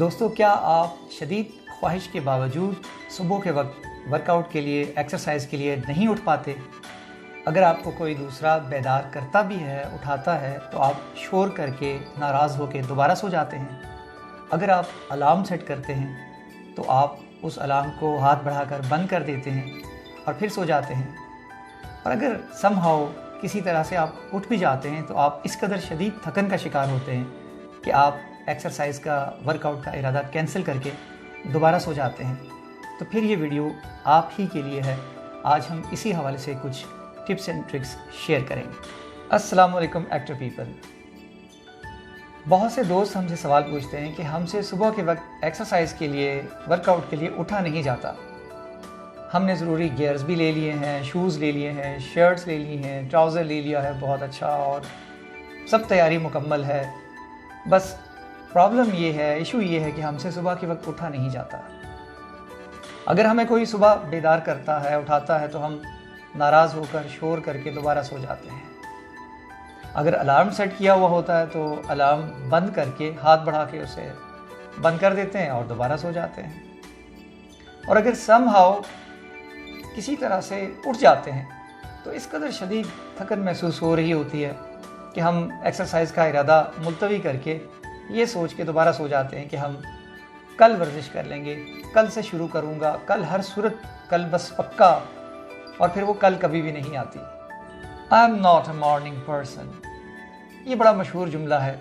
दोस्तों, क्या आप शदीद ख्वाहिश के बावजूद सुबह के वक्त वर्कआउट के लिए, एक्सरसाइज के लिए नहीं उठ पाते? अगर आपको कोई दूसरा बेदार करता भी है, उठाता है, तो आप शोर करके, नाराज़ होकर दोबारा सो जाते हैं। अगर आप अलार्म सेट करते हैं तो आप उस अलार्म को हाथ बढ़ाकर बंद कर देते हैं और फिर सो जाते हैं। और अगर समहाउ किसी तरह से आप उठ भी जाते हैं तो आप इस कदर शदीद थकन का शिकार होते हैं कि आप एक्सरसाइज का, वर्कआउट का इरादा कैंसिल करके दोबारा सो जाते हैं। तो फिर ये वीडियो आप ही के लिए है। आज हम इसी हवाले से कुछ टिप्स एंड ट्रिक्स शेयर करेंगे। अस्सलाम वालेकुम एक्टर पीपल। बहुत से दोस्त हमसे सवाल पूछते हैं कि हमसे सुबह के वक्त एक्सरसाइज के लिए, वर्कआउट के लिए उठा नहीं जाता। हमने ज़रूरी गियर्स भी ले लिए हैं, शूज़ ले लिए हैं, शर्ट्स ले ली हैं, ट्राउज़र ले लिया है बहुत अच्छा, और सब तैयारी मुकम्मल है। बस प्रॉब्लम ये है, इशू ये है कि हमसे सुबह के वक्त उठा नहीं जाता। अगर हमें कोई सुबह बेदार करता है, उठाता है, तो हम नाराज़ होकर शोर करके दोबारा सो जाते हैं। अगर अलार्म सेट किया हुआ होता है तो अलार्म बंद करके, हाथ बढ़ा के उसे बंद कर देते हैं और दोबारा सो जाते हैं। और अगर समहाउ किसी तरह से उठ जाते हैं तो इस कदर शदीद थकन महसूस हो रही होती है कि हम एक्सरसाइज का इरादा मुलतवी करके ये सोच के दोबारा सो जाते हैं कि हम कल वर्जिश कर लेंगे, कल से शुरू करूँगा, कल हर सूरत, कल बस पक्का। और फिर वो कल कभी भी नहीं आती। I am not a morning person, ये बड़ा मशहूर जुमला है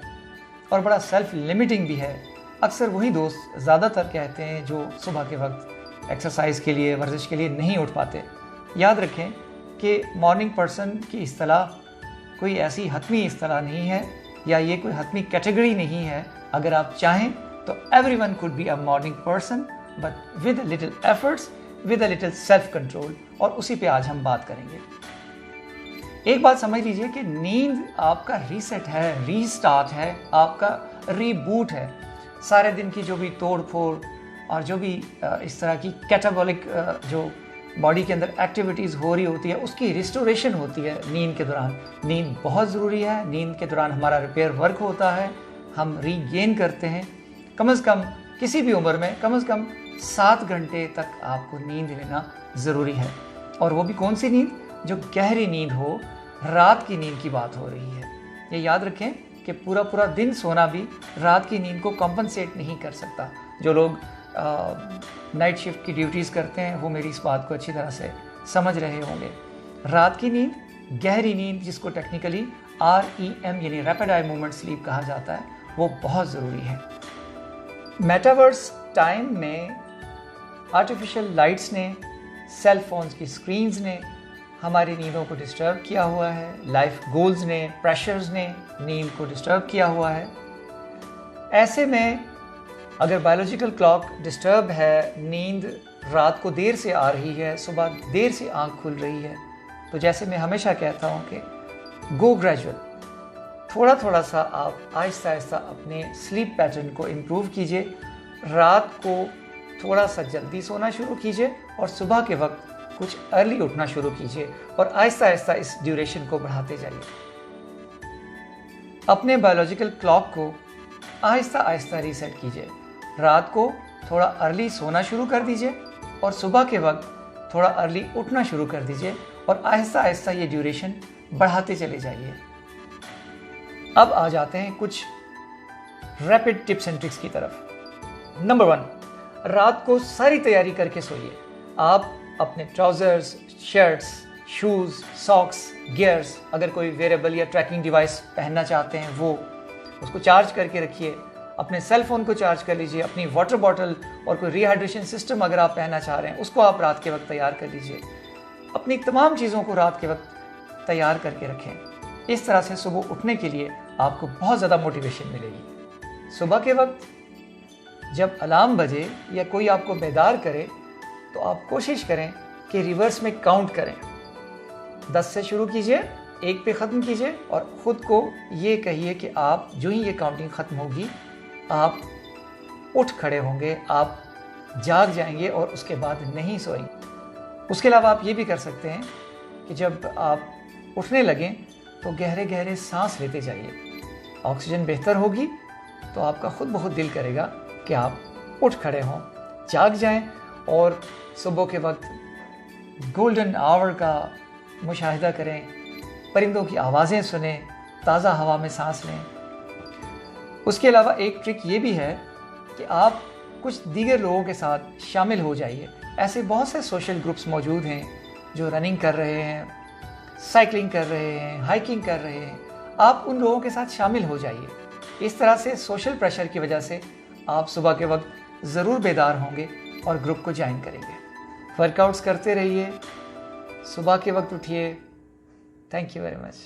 और बड़ा सेल्फ लिमिटिंग भी है। अक्सर वही दोस्त ज़्यादातर कहते हैं जो सुबह के वक्त एक्सरसाइज के लिए, वर्जिश के लिए नहीं उठ पाते। याद रखें कि मॉर्निंग पर्सन की इस्तिलाह कोई ऐसी हतमी इस्तिलाह नहीं है, या ये कोई हतमी कैटेगरी नहीं है। अगर आप चाहें तो everyone could be a morning person, but with little efforts, with a little self control. और उसी पे आज हम बात करेंगे। एक बात समझ लीजिए कि नींद आपका रीसेट है, रीस्टार्ट है, आपका रीबूट है। सारे दिन की जो भी तोड़ फोड़ और जो भी इस तरह की कैटाबॉलिक जो बॉडी के अंदर एक्टिविटीज़ हो रही होती है, उसकी रिस्टोरेशन होती है नींद के दौरान। नींद बहुत ज़रूरी है। नींद के दौरान हमारा रिपेयर वर्क होता है, हम रीगेन करते हैं। कम से कम किसी भी उम्र में कम से कम 7 घंटे तक आपको नींद लेना ज़रूरी है। और वो भी कौन सी नींद? जो गहरी नींद हो, रात की नींद की बात हो रही है। ये याद रखें कि पूरा पूरा दिन सोना भी रात की नींद को कॉम्पनसेट नहीं कर सकता। जो लोग नाइट शिफ्ट की ड्यूटीज़ करते हैं वो मेरी इस बात को अच्छी तरह से समझ रहे होंगे। रात की नींद, गहरी नींद, जिसको टेक्निकली REM यानी रैपिड आई मूवमेंट स्लीप कहा जाता है, वो बहुत ज़रूरी है। मेटावर्स टाइम में आर्टिफिशियल लाइट्स ने, सेल फोन्स की स्क्रीन्स ने हमारी नींदों को डिस्टर्ब किया हुआ है। लाइफ गोल्स ने, प्रेशर्स ने नींद को डिस्टर्ब किया हुआ है। ऐसे में अगर बायोलॉजिकल क्लॉक डिस्टर्ब है, नींद रात को देर से आ रही है, सुबह देर से आंख खुल रही है, तो जैसे मैं हमेशा कहता हूँ कि गो ग्रेजुअल। थोड़ा थोड़ा सा आप आहिस्ता आहिस्ता अपने स्लीप पैटर्न को इम्प्रूव कीजिए। रात को थोड़ा सा जल्दी सोना शुरू कीजिए और सुबह के वक्त कुछ अर्ली उठना शुरू कीजिए, और आहिस्ता आहिस्ता इस ड्यूरेशन को बढ़ाते जाइए। अपने बायोलॉजिकल क्लॉक को आहिस्ता आहिस्ता रीसेट कीजिए। रात को थोड़ा अर्ली सोना शुरू कर दीजिए और सुबह के वक्त थोड़ा अर्ली उठना शुरू कर दीजिए, और आहिस्ता आहिस्ता ये ड्यूरेशन बढ़ाते चले जाइए। अब आ जाते हैं कुछ रैपिड टिप्स एंड ट्रिक्स की तरफ। नंबर 1, रात को सारी तैयारी करके सोइए। आप अपने trousers, shirts, shoes, socks, gears, अगर कोई वेरेबल या ट्रैकिंग डिवाइस पहनना चाहते हैं वो उसको चार्ज करके रखिए। अपने सेल फोन को चार्ज कर लीजिए। अपनी वाटर बॉटल और कोई रिहाइड्रेशन सिस्टम अगर आप पहनना चाह रहे हैं उसको आप रात के वक्त तैयार कर लीजिए। अपनी तमाम चीज़ों को रात के वक्त तैयार करके रखें। इस तरह से सुबह उठने के लिए आपको बहुत ज़्यादा मोटिवेशन मिलेगी। सुबह के वक्त जब अलार्म बजे या कोई आपको बेदार करे तो आप कोशिश करें कि रिवर्स में काउंट करें। 10 से शुरू कीजिए, 1 पे ख़त्म कीजिए, और ख़ुद को ये कहिए कि आप जो ही ये काउंटिंग ख़त्म होगी आप उठ खड़े होंगे, आप जाग जाएंगे और उसके बाद नहीं सोएंगे। उसके अलावा आप ये भी कर सकते हैं कि जब आप उठने लगें तो गहरे गहरे सांस लेते जाइए। ऑक्सीजन बेहतर होगी तो आपका खुद ब खुद दिल करेगा कि आप उठ खड़े हों, जाग जाएं और सुबह के वक्त गोल्डन आवर का मुशाहिदा करें, परिंदों की आवाज़ें सुनें, ताज़ा हवा में सांस लें। उसके अलावा एक ट्रिक ये भी है कि आप कुछ दीगर लोगों के साथ शामिल हो जाइए। ऐसे बहुत से सोशल ग्रुप्स मौजूद हैं जो रनिंग कर रहे हैं, साइकिलिंग कर रहे हैं, हाइकिंग कर रहे हैं। आप उन लोगों के साथ शामिल हो जाइए। इस तरह से सोशल प्रेशर की वजह से आप सुबह के वक्त ज़रूर बेदार होंगे और ग्रुप को ज्वाइन करेंगे। वर्कआउट्स करते रहिए, सुबह के वक्त उठिए। Thank you very much.